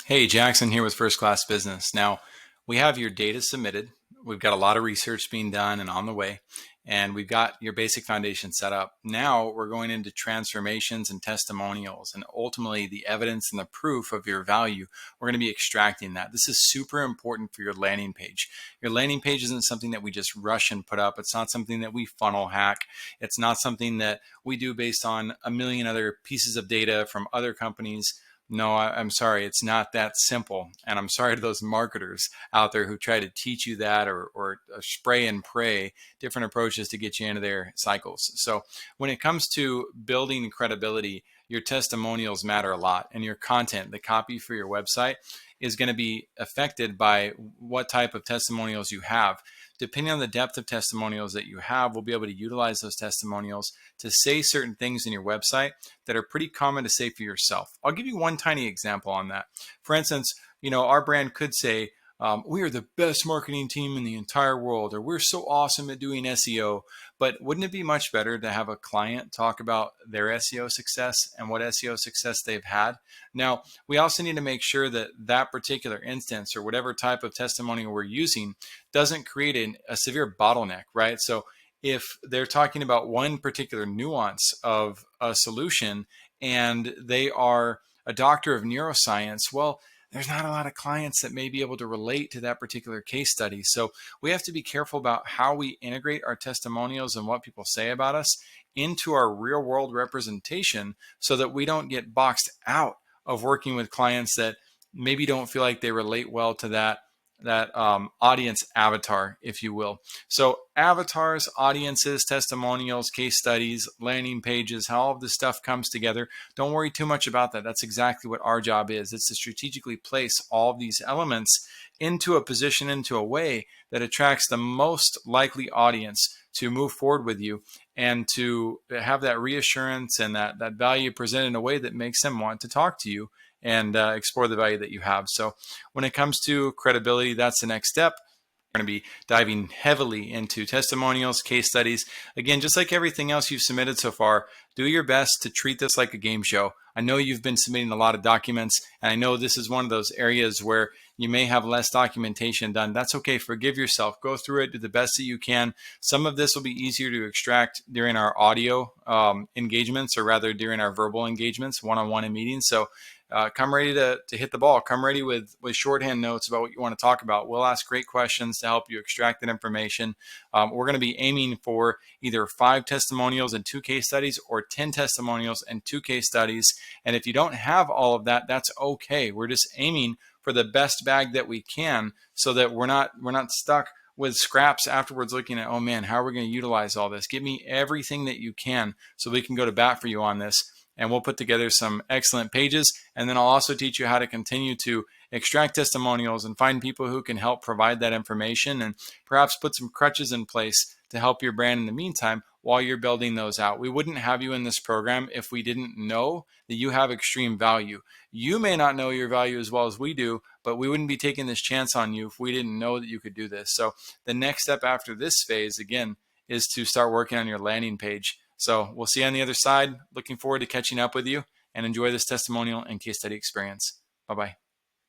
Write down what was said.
Hey, Jackson here with First Class Business. Now, we have your data submitted. We've got a lot of research being done and on the way, and we've got your basic foundation set up. Now we're going into transformations and testimonials, and ultimately the evidence and the proof of your value. We're going to be extracting that. This is super important for your landing page. Your landing page isn't something that we just rush and put up. It's not something that we funnel hack. It's not something that we do based on a million other pieces of data from other companies. No, I'm sorry. It's not that simple. And I'm sorry to those marketers out there who try to teach you that or spray and pray different approaches to get you into their cycles. So when it comes to building credibility, your testimonials matter a lot, and your content, the copy for your website, is going to be affected by what type of testimonials you have. Depending on the depth of testimonials that you have, we'll be able to utilize those testimonials to say certain things in your website that are pretty common to say for yourself. I'll give you one tiny example on that. For instance, our brand could say, we are the best marketing team in the entire world, or we're so awesome at doing SEO. But wouldn't it be much better to have a client talk about their SEO success and what SEO success they've had? Now, we also need to make sure that that particular instance or whatever type of testimonial we're using doesn't create a severe bottleneck, right? So if they're talking about one particular nuance of a solution and they are a doctor of neuroscience, well, there's not a lot of clients that may be able to relate to that particular case study. So we have to be careful about how we integrate our testimonials and what people say about us into our real world representation so that we don't get boxed out of working with clients that maybe don't feel like they relate well to that audience avatar, if you will. So avatars, audiences, testimonials, case studies, landing pages, how all of this stuff comes together. Don't worry too much about that. That's exactly what our job is. It's to strategically place all of these elements into a position, into a way that attracts the most likely audience to move forward with you and to have that reassurance and that value presented in a way that makes them want to talk to you and explore the value that you have. So when it comes to credibility, that's the next step. We're going to be diving heavily into testimonials, case studies. Again, just like everything else you've submitted so far, do your best to treat this like a game show. I know you've been submitting a lot of documents, and I know this is one of those areas where you may have less documentation done. That's okay. Forgive yourself. Go through it. Do the best that you can. Some of this will be easier to extract during our audio engagements, or rather during our verbal engagements, one-on-one in meetings. So come ready to hit the ball. Come ready with shorthand notes about what you want to talk about. We'll ask great questions to help you extract that information. We're going to be aiming for either 5 testimonials and 2 case studies, or 10 testimonials and 2 case studies. And if you don't have all of that, that's okay. We're just aiming for the best bag that we can, so that we're not stuck with scraps afterwards looking at, oh man, how are we going to utilize all this? Give me everything that you can so we can go to bat for you on this. And we'll put together some excellent pages. And then I'll also teach you how to continue to extract testimonials and find people who can help provide that information, and perhaps put some crutches in place to help your brand in the meantime while you're building those out. We wouldn't have you in this program if we didn't know that you have extreme value. You may not know your value as well as we do, but we wouldn't be taking this chance on you if we didn't know that you could do this. So the next step after this phase, again, is to start working on your landing page. So we'll see you on the other side. Looking forward to catching up with you, and enjoy this testimonial and case study experience. Bye-bye.